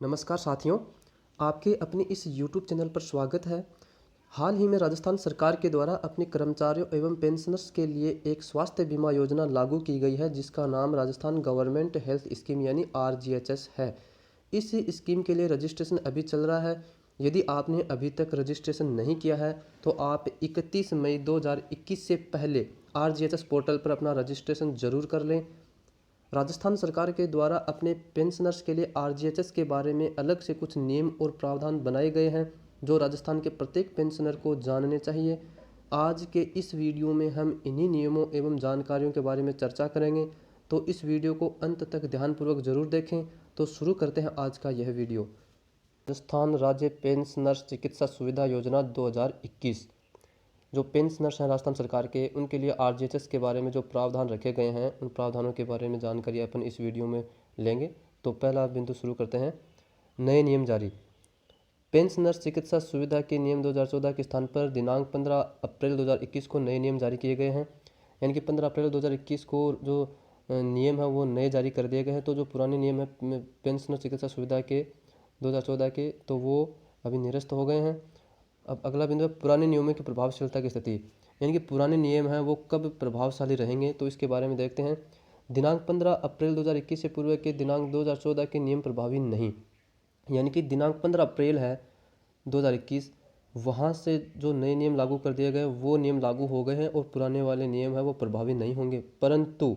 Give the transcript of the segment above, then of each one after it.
नमस्कार साथियों, आपके अपने इस YouTube चैनल पर स्वागत है। हाल ही में राजस्थान सरकार के द्वारा अपने कर्मचारियों एवं पेंशनर्स के लिए एक स्वास्थ्य बीमा योजना लागू की गई है, जिसका नाम राजस्थान गवर्नमेंट हेल्थ स्कीम यानी RGHS है। इस स्कीम के लिए रजिस्ट्रेशन अभी चल रहा है। यदि आपने अभी तक रजिस्ट्रेशन नहीं किया है तो आप 31 मई 2021 से पहले RGHS पोर्टल पर अपना रजिस्ट्रेशन ज़रूर कर लें। राजस्थान सरकार के द्वारा अपने पेंशनर्स के लिए RGHS के बारे में अलग से कुछ नियम और प्रावधान बनाए गए हैं, जो राजस्थान के प्रत्येक पेंशनर को जानने चाहिए। आज के इस वीडियो में हम इन्हीं नियमों एवं जानकारियों के बारे में चर्चा करेंगे, तो इस वीडियो को अंत तक ध्यानपूर्वक जरूर देखें। तो शुरू करते हैं आज का यह वीडियो। राजस्थान राज्य पेंशनर्स चिकित्सा सुविधा योजना 2021। जो पेंशनर्स हैं राजस्थान सरकार के, उनके लिए RGHS के बारे में जो प्रावधान रखे गए हैं, उन प्रावधानों के बारे में जानकारी अपन इस वीडियो में लेंगे। तो पहला बिंदु शुरू करते हैं। नए नियम जारी। पेंशनर्स चिकित्सा सुविधा के नियम 2014 के स्थान पर दिनांक 15 अप्रैल 2021 को नए नियम जारी किए गए हैं। यानी कि 15 अप्रैल 2021 को जो नियम है वो नए जारी कर दिए गए हैं। तो जो पुराने नियम है पेंशनर चिकित्सा सुविधा के 2014 के, तो वो अभी निरस्त हो गए हैं। अब अगला बिंदु है पुराने नियमों की प्रभावशीलता की स्थिति। यानी कि पुराने नियम हैं वो कब प्रभावशाली रहेंगे, तो इसके बारे में देखते हैं। दिनांक 15 अप्रैल 2021 से पूर्व के दिनांक 2014 के नियम प्रभावी नहीं। यानी कि दिनांक 15 अप्रैल है 2021, वहाँ से जो नए नियम लागू कर दिए गए वो नियम लागू हो गए हैं और पुराने वाले नियम हैं वो प्रभावी नहीं होंगे। परंतु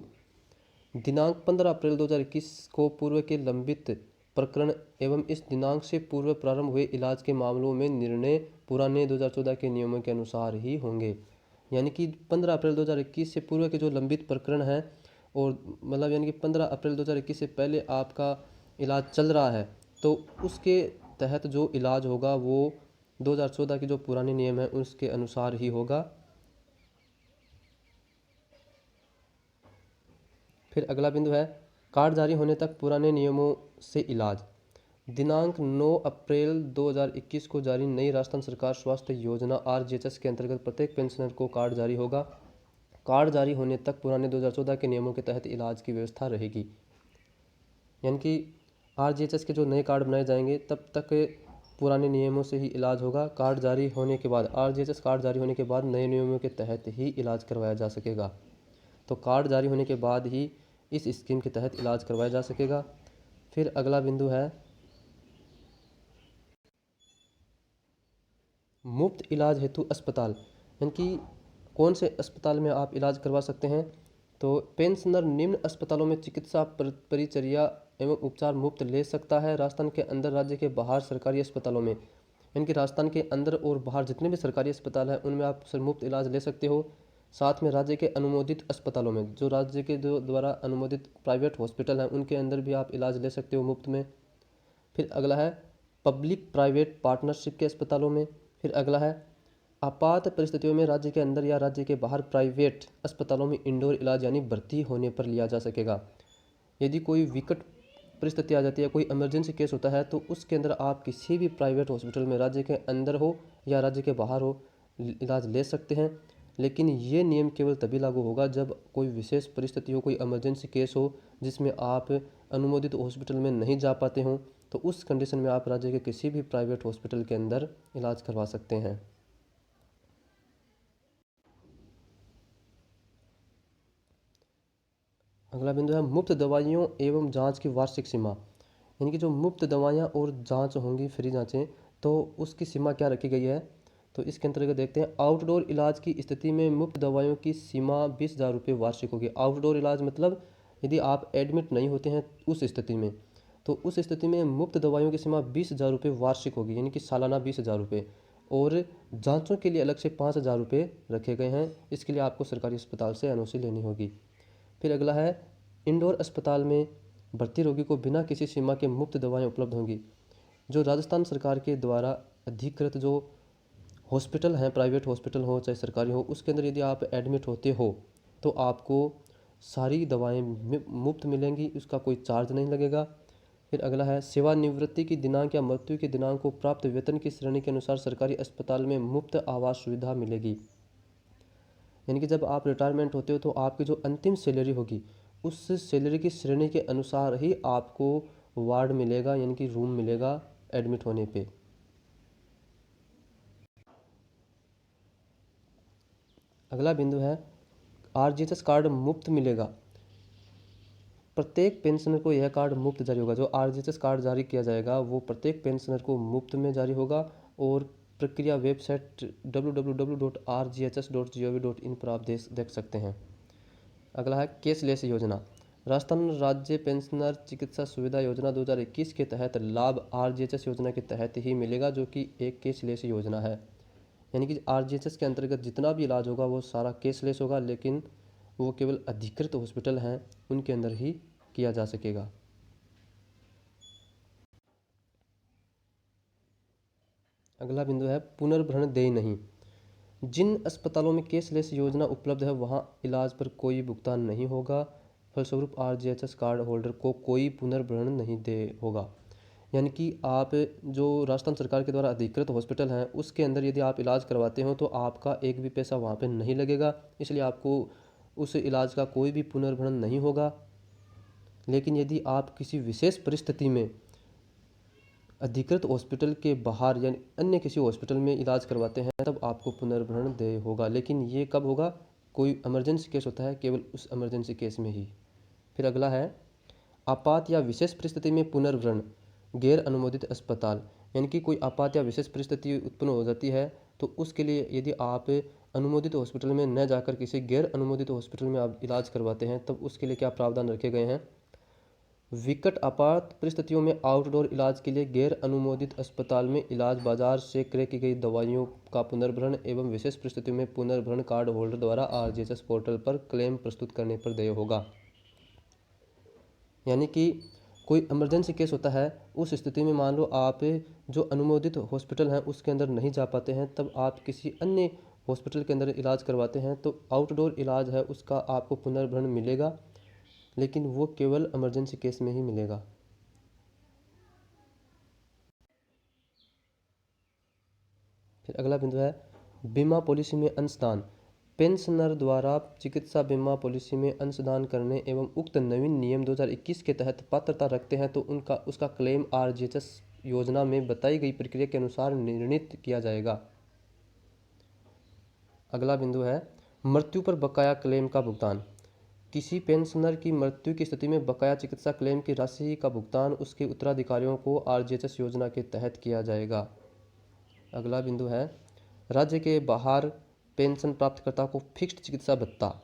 दिनांक 15 अप्रैल 2021 को पूर्व के लंबित प्रकरण एवं इस दिनांक से पूर्व प्रारंभ हुए इलाज के मामलों में निर्णय पुराने 2014 के नियमों के अनुसार ही होंगे। यानी कि 15 अप्रैल 2021 से पूर्व के जो लंबित प्रकरण हैं, और मतलब यानी कि 15 अप्रैल 2021 से पहले आपका इलाज चल रहा है, तो उसके तहत जो इलाज होगा वो 2014 के जो पुराने नियम हैं उसके अनुसार ही होगा। फिर अगला बिंदु है कार्ड जारी होने तक पुराने नियमों से इलाज। दिनांक 9 अप्रैल 2021 को जारी नई राजस्थान सरकार स्वास्थ्य योजना RGHS के अंतर्गत प्रत्येक पेंशनर को कार्ड जारी होगा। कार्ड जारी होने तक पुराने 2014 के नियमों के तहत इलाज की व्यवस्था रहेगी। यानी कि RGHS के जो नए कार्ड बनाए जाएंगे तब तक पुराने नियमों से ही इलाज होगा। कार्ड जारी होने के बाद, RGHS कार्ड जारी होने के बाद नए नियमों के तहत ही इलाज करवाया जा सकेगा। तो कार्ड जारी होने के बाद ही इस स्कीम के तहत इलाज करवाया जा सकेगा। फिर अगला बिंदु है मुफ्त इलाज हेतु अस्पताल। यानी कि कौन से अस्पताल में आप इलाज करवा सकते हैं। तो पेंशनर निम्न अस्पतालों में चिकित्सा परिचर्या एवं उपचार मुफ्त ले सकता है। राजस्थान के अंदर, राज्य के बाहर सरकारी अस्पतालों में, यानी कि राजस्थान के अंदर और बाहर जितने भी सरकारी अस्पताल हैं उनमें आप मुफ्त इलाज ले सकते हो। साथ में राज्य के अनुमोदित अस्पतालों में, जो राज्य के जो द्वारा अनुमोदित प्राइवेट हॉस्पिटल हैं उनके अंदर भी आप इलाज ले सकते हो मुफ्त में। फिर अगला है पब्लिक प्राइवेट पार्टनरशिप के अस्पतालों में। फिर अगला है आपात परिस्थितियों में राज्य के अंदर या राज्य के बाहर प्राइवेट अस्पतालों में इंडोर इलाज यानी भर्ती होने पर लिया जा सकेगा। यदि कोई विकट परिस्थिति आ जाती है, कोई इमरजेंसी केस होता है, तो उसके अंदर आप किसी भी प्राइवेट हॉस्पिटल में राज्य के अंदर हो या राज्य के बाहर हो इलाज ले सकते हैं। लेकिन ये नियम केवल तभी लागू होगा जब कोई विशेष परिस्थिति हो, कोई इमरजेंसी केस हो जिसमें आप अनुमोदित हॉस्पिटल में नहीं जा पाते हों, तो उस कंडीशन में आप राज्य के किसी भी प्राइवेट हॉस्पिटल के अंदर इलाज करवा सकते हैं। अगला बिंदु है मुफ्त दवाइयों एवं जांच की वार्षिक सीमा। यानी कि जो मुफ्त दवाइयाँ और जांच होंगी, फ्री जांचें, तो उसकी सीमा क्या रखी गई है। तो इसके अंतर्गत देखते हैं आउटडोर इलाज की स्थिति में मुफ्त दवाइयों की सीमा 20,000 रुपये वार्षिक होगी। आउटडोर इलाज मतलब यदि आप एडमिट नहीं होते हैं उस स्थिति में, तो उस स्थिति में मुफ्त दवाइयों की सीमा 20,000 रुपये वार्षिक होगी, यानी कि सालाना 20,000 रुपये। और जाँचों के लिए अलग से 5,000 रुपये रखे गए हैं। इसके लिए आपको सरकारी अस्पताल से NOC लेनी होगी। फिर अगला है इंडोर अस्पताल में भर्ती रोगी को बिना किसी सीमा के मुफ्त दवाएं उपलब्ध होंगी। जो राजस्थान सरकार के द्वारा अधिकृत जो हॉस्पिटल हैं, प्राइवेट हॉस्पिटल हो चाहे सरकारी हो, उसके अंदर यदि आप एडमिट होते हो तो आपको सारी दवाएं मुफ्त मिलेंगी, उसका कोई चार्ज नहीं लगेगा। फिर अगला है सेवानिवृत्ति की दिनांक या मृत्यु के दिनांक को प्राप्त वेतन की श्रेणी के अनुसार सरकारी अस्पताल में मुफ्त आवास सुविधा मिलेगी। यानी कि जब आप रिटायरमेंट होते हो तो आपकी जो अंतिम सैलरी होगी उस सैलरी की श्रेणी के अनुसार ही आपको वार्ड मिलेगा, यानी कि रूम मिलेगा एडमिट होने पे। अगला बिंदु है आरजीएचएस कार्ड मुफ्त मिलेगा। प्रत्येक पेंशनर को यह कार्ड मुफ्त जारी होगा। जो आरजीएचएस कार्ड जारी किया जाएगा वो प्रत्येक पेंशनर को मुफ्त में जारी होगा और प्रक्रिया वेबसाइट www.rghs.gov.in पर आप देख सकते हैं। अगला है कैशलेस योजना। राजस्थान राज्य पेंशनर चिकित्सा सुविधा योजना 2021 के तहत लाभ आरजीएचएस योजना के तहत ही मिलेगा, जो कि एक कैशलेस योजना है। यानी कि आरजीएचएस के अंतर्गत जितना भी इलाज होगा वो सारा कैशलेस होगा, लेकिन वो केवल अधिकृत हॉस्पिटल हैं उनके अंदर ही किया जा सकेगा। अगला बिंदु है पुनर्भरण देय नहीं। जिन अस्पतालों में कैशलेस योजना उपलब्ध है वहां इलाज पर कोई भुगतान नहीं होगा, फलस्वरूप आरजीएचएस कार्ड होल्डर को कोई पुनर्भरण नहीं दे होगा। यानी कि आप जो राजस्थान सरकार के द्वारा अधिकृत हॉस्पिटल हैं उसके अंदर यदि आप इलाज करवाते हो तो आपका एक भी पैसा वहाँ पे नहीं लगेगा, इसलिए आपको उस इलाज का कोई भी पुनर्भरण नहीं होगा। लेकिन यदि आप किसी विशेष परिस्थिति में अधिकृत हॉस्पिटल के बाहर यानी अन्य किसी हॉस्पिटल में इलाज करवाते हैं तब आपको पुनर्भरण देय होगा, लेकिन ये कब होगा? कोई इमरजेंसी केस होता है, केवल उस इमरजेंसी केस में ही। फिर अगला है आपात या विशेष परिस्थिति में पुनर्भरण गैर अनुमोदित अस्पताल। यानी कि कोई आपात या विशेष परिस्थिति उत्पन्न हो जाती है तो उसके लिए यदि आप अनुमोदित हॉस्पिटल में न जाकर किसी गैर अनुमोदित हॉस्पिटल में आप इलाज करवाते हैं तब उसके लिए क्या प्रावधान रखे गए हैं? विकट आपात परिस्थितियों में आउटडोर इलाज के लिए गैर अनुमोदित अस्पताल में इलाज, बाजार से क्रय की गई दवाइयों का पुनर्भरण एवं विशेष परिस्थितियों में पुनर्भरण कार्ड होल्डर द्वारा आरजीएचएस पोर्टल पर क्लेम प्रस्तुत करने पर देय होगा। यानी कि कोई इमरजेंसी केस होता है, उस स्थिति में मान लो आप जो अनुमोदित हॉस्पिटल हैं उसके अंदर नहीं जा पाते हैं, तब आप किसी अन्य हॉस्पिटल के अंदर इलाज करवाते हैं तो आउटडोर इलाज है उसका आपको पुनर्भरण मिलेगा, लेकिन वो केवल इमरजेंसी केस में ही मिलेगा। फिर अगला बिंदु है बीमा पॉलिसी में अंशदान। पेंशनर द्वारा चिकित्सा बीमा पॉलिसी में अंशदान करने एवं उक्त नवीन नियम 2021 के तहत पात्रता रखते हैं तो उसका क्लेम आरजीएचएस योजना में बताई गई प्रक्रिया के अनुसार निर्णीत किया जाएगा। अगला बिंदु है मृत्यु पर बकाया क्लेम का भुगतान। किसी पेंशनर की मृत्यु की स्थिति में बकाया चिकित्सा क्लेम की राशि का भुगतान उसके उत्तराधिकारियों को आरजीएचएस योजना के तहत किया जाएगा। अगला बिंदु है राज्य के बाहर पेंशन प्राप्तकर्ता को फिक्स्ड चिकित्सा भत्ता।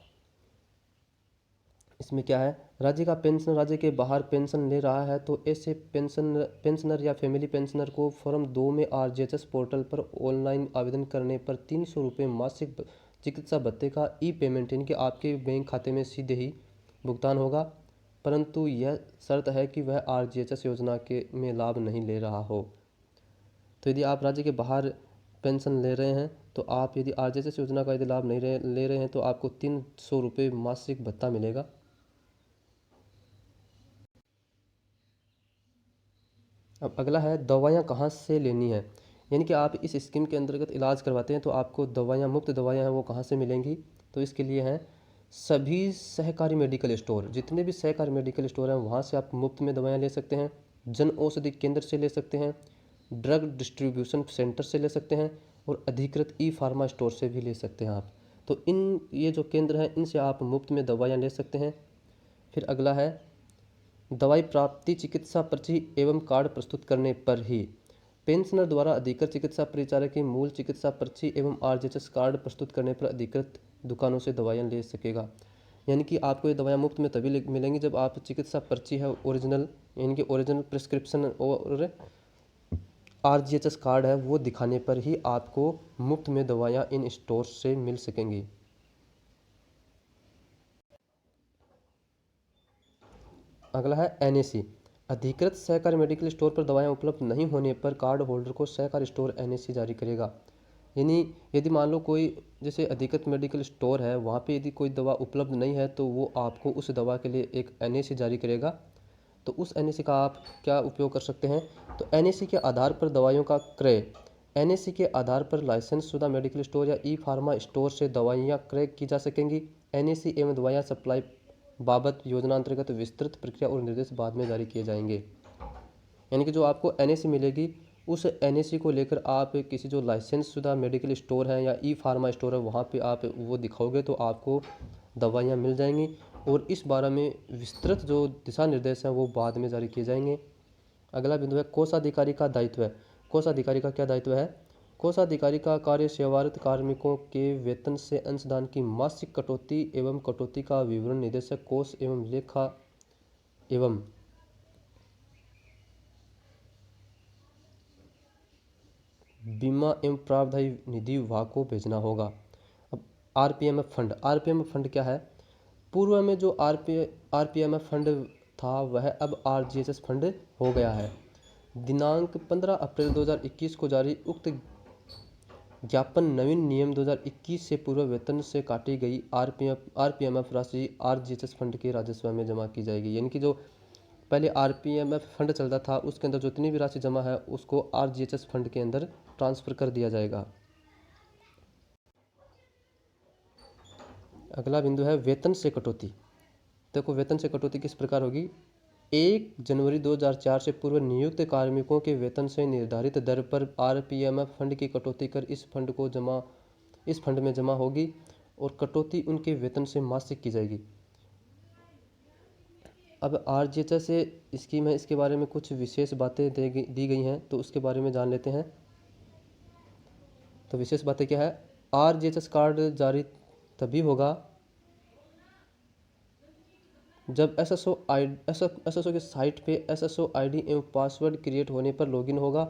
इसमें क्या है? राज्य का पेंशन राज्य के बाहर पेंशन ले रहा है तो ऐसे पेंशनर या फैमिली पेंशनर को फॉर्म 2 में आरजीएचएस पोर्टल पर ऑनलाइन आवेदन करने पर 300 रुपये मासिक चिकित्सा भत्ते का ई पेमेंट यानी कि आपके बैंक खाते में सीधे ही भुगतान होगा, परंतु यह शर्त है कि वह आरजीएचएस योजना के में लाभ नहीं ले रहा हो। तो यदि आप राज्य के बाहर पेंशन ले रहे हैं तो आप यदि आरजीएचएस योजना का यदि लाभ नहीं ले रहे हैं तो आपको 300 रुपये मासिक भत्ता मिलेगा। अब अगला है दवाइयाँ कहाँ से लेनी है। यानी कि आप इस स्कीम के अंतर्गत इलाज करवाते हैं तो आपको दवाइयाँ मुफ्त दवाइयाँ हैं वो कहाँ से मिलेंगी? तो इसके लिए हैं सभी सहकारी मेडिकल स्टोर। जितने भी सहकारी मेडिकल स्टोर हैं वहाँ से आप मुफ्त में दवाइयाँ ले सकते हैं, जन औषधि केंद्र से ले सकते हैं, ड्रग डिस्ट्रीब्यूशन सेंटर से ले सकते हैं और अधिकृत ई फार्मा स्टोर से भी ले सकते हैं आप। तो ये जो केंद्र हैं इनसे आप मुफ्त में दवाइयाँ ले सकते हैं। फिर अगला है दवाई प्राप्ति चिकित्सा पर्ची एवं कार्ड प्रस्तुत करने पर ही। पेंशनर द्वारा अधिकृत चिकित्सा परिचारक की मूल चिकित्सा पर्ची एवं आरजीएचएस कार्ड प्रस्तुत करने पर अधिकृत दुकानों से दवाइयाँ ले सकेगा। यानी कि आपको ये दवाइयाँ मुफ्त में तभी मिलेंगी जब आप चिकित्सा पर्ची है ओरिजिनल यानी कि ओरिजिनल प्रिस्क्रिप्शन और आरजीएचएस कार्ड है वो दिखाने पर ही आपको मुफ्त में दवाइयाँ इन स्टोर से मिल सकेंगी। अगला है एनएसी। अधिकृत सहकारी मेडिकल स्टोर पर दवाइयाँ उपलब्ध नहीं होने पर कार्ड होल्डर को सहकारी स्टोर एनएसी जारी करेगा। यानी यदि मान लो कोई जैसे अधिकृत मेडिकल स्टोर है वहाँ पे यदि कोई दवा उपलब्ध नहीं है तो वो आपको उस दवा के लिए एक एनएसी जारी करेगा। तो उस एनएसी का आप क्या उपयोग कर सकते हैं? तो एनएसी के आधार पर दवाइयों का क्रय। एनएसी के आधार पर लाइसेंस शुदा मेडिकल स्टोर या ई फार्मा स्टोर से दवाइयाँ क्रय की जा सकेंगी। एनएसी एवं दवाइयाँ सप्लाई बाबत योजना अंतर्गत विस्तृत प्रक्रिया और निर्देश बाद में जारी किए जाएंगे। यानी कि जो आपको एनएसी मिलेगी, उस एनएसी को लेकर आप किसी जो लाइसेंस शुदा मेडिकल स्टोर हैं या ई फार्मा स्टोर है वहाँ पे आप वो दिखाओगे तो आपको दवाइयाँ मिल जाएंगी। और इस बारे में विस्तृत जो दिशा निर्देश हैं वो बाद में जारी किए जाएंगे। अगला बिंदु है कोषाधिकारी का दायित्व है। कोषाधिकारी का क्या दायित्व है? कोषाधिकारी का कार्य सेवारत कार्मिकों के वेतन से अंशदान की मासिक कटौती एवं कटौती का विवरण निदेशक कोष एवं लेखा एवं बीमा एवं प्रावधायी निधि विभाग को भेजना होगा। अब आरपीएमएफ फंड क्या है? पूर्व में जो आरपीएमएफ फंड था वह अब आरजीएचएस फंड हो गया है। दिनांक 15 अप्रैल 2021 को जारी उक्त ज्ञापन नवीन नियम 2021 से पूर्व वेतन से काटी गई आरपीएमएफ राशि आरजीएचएस फंड के राजस्व में जमा की जाएगी। यानी कि जो पहले आरपीएमएफ फंड चलता था उसके अंदर जितनी भी राशि जमा है उसको आरजीएचएस फंड के अंदर ट्रांसफर कर दिया जाएगा। अगला बिंदु है वेतन से कटौती। देखो वेतन से कटौती किस प्रकार होगी? 1 जनवरी 2004 से पूर्व नियुक्त कार्मिकों के वेतन से निर्धारित दर पर आरपीएमएफ फंड की कटौती कर इस फंड में जमा होगी और कटौती उनके वेतन से मासिक की जाएगी। अब आरजीएचएस से स्कीम है, इसके बारे में कुछ विशेष बातें दी गई हैं तो उसके बारे में जान लेते हैं। तो विशेष बातें क्या है? आरजीएचएस कार्ड जारी तभी होगा जब एसएसओ की साइट पे एसएसओ आईडी एवं पासवर्ड क्रिएट होने पर लॉगिन होगा।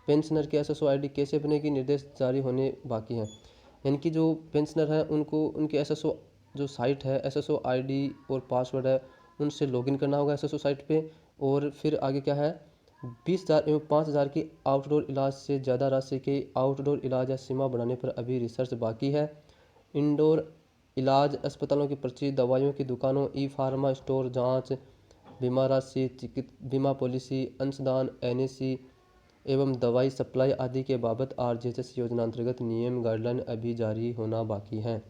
पेंशनर की एसएसओ आईडी कैसे बनेगी? निर्देश जारी होने बाकी हैं। यानी कि जो पेंशनर हैं उनको उनके एसएसओ जो साइट है एसएसओ आईडी और पासवर्ड है उनसे लॉगिन करना होगा एसएसओ साइट पे। और फिर आगे क्या है? 20,000 एवं 5,000 की आउटडोर इलाज से ज़्यादा राशि के आउटडोर इलाज या सीमा बढ़ाने पर अभी रिसर्च बाकी है। इंडोर इलाज, अस्पतालों की पर्ची, दवाइयों की दुकानों, ई फार्मा स्टोर, जांच, बीमा राशि, बीमा पॉलिसी, अंशदान, एनएसी एवं दवाई सप्लाई आदि के बाबत आरजीएचएस योजना अंतर्गत नियम गाइडलाइन अभी जारी होना बाकी हैं।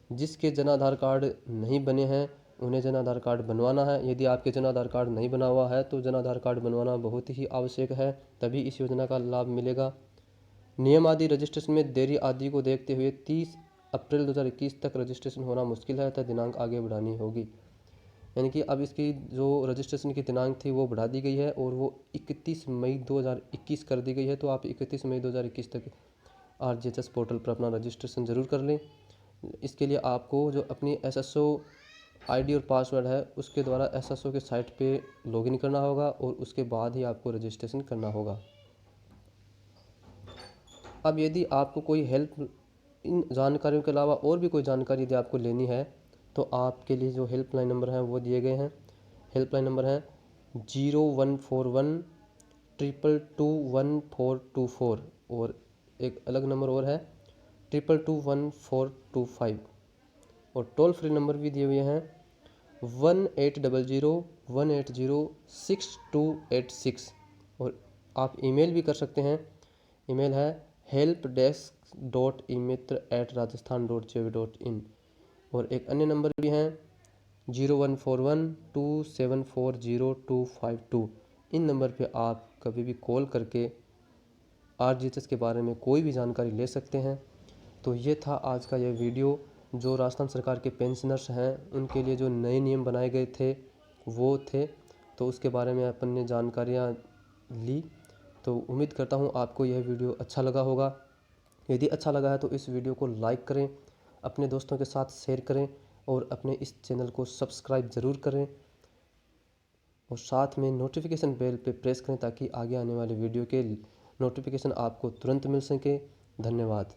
जिसके जन आधार कार्ड नहीं बने हैं उन्हें जन आधार कार्ड बनवाना है। यदि आपके जन आधार कार्ड नहीं बना हुआ है तो जन आधार कार्ड बनवाना बहुत ही आवश्यक है, तभी इस योजना का लाभ मिलेगा। नियम आदि रजिस्ट्रेशन में देरी आदि को देखते हुए 30 अप्रैल 2021 तक रजिस्ट्रेशन होना मुश्किल है तथा दिनांक आगे बढ़ानी होगी। यानी कि अब इसकी जो रजिस्ट्रेशन की दिनांक थी वो बढ़ा दी गई है और वो 31 मई 2021 कर दी गई है। तो आप 31 मई 2021 तक आरजीएचएस पोर्टल पर अपना रजिस्ट्रेशन ज़रूर कर लें। इसके लिए आपको जो अपनी एसएसओ आईडी और पासवर्ड है उसके द्वारा एसएसओ के साइट पे लॉगिन करना होगा और उसके बाद ही आपको रजिस्ट्रेशन करना होगा। अब यदि आपको कोई हेल्प इन जानकारियों के अलावा और भी कोई जानकारी यदि आपको लेनी है तो आपके लिए जो हेल्पलाइन नंबर हैं वो दिए गए हैं। हेल्पलाइन नंबर है 0141221424 और एक अलग नंबर और है 22211425 और टोल फ्री नंबर भी दिए हुए हैं 18001806 और आप ईमेल भी कर सकते हैं। ईमेल है helpdesk.emitra@rajasthan.gov.in और एक अन्य नंबर भी हैं 014127402252। इन नंबर पे आप कभी भी कॉल करके आरजीएचएस के बारे में कोई भी जानकारी ले सकते हैं। तो ये था आज का यह वीडियो। जो राजस्थान सरकार के पेंशनर्स हैं उनके लिए जो नए नियम बनाए गए थे वो थे, तो उसके बारे में अपन ने जानकारियाँ ली। तो उम्मीद करता हूँ आपको यह वीडियो अच्छा लगा होगा। यदि अच्छा लगा है तो इस वीडियो को लाइक करें, अपने दोस्तों के साथ शेयर करें और अपने इस चैनल को सब्सक्राइब ज़रूर करें और साथ में नोटिफिकेशन बेल पे प्रेस करें ताकि आगे आने वाले वीडियो के नोटिफिकेशन आपको तुरंत मिल सके। धन्यवाद।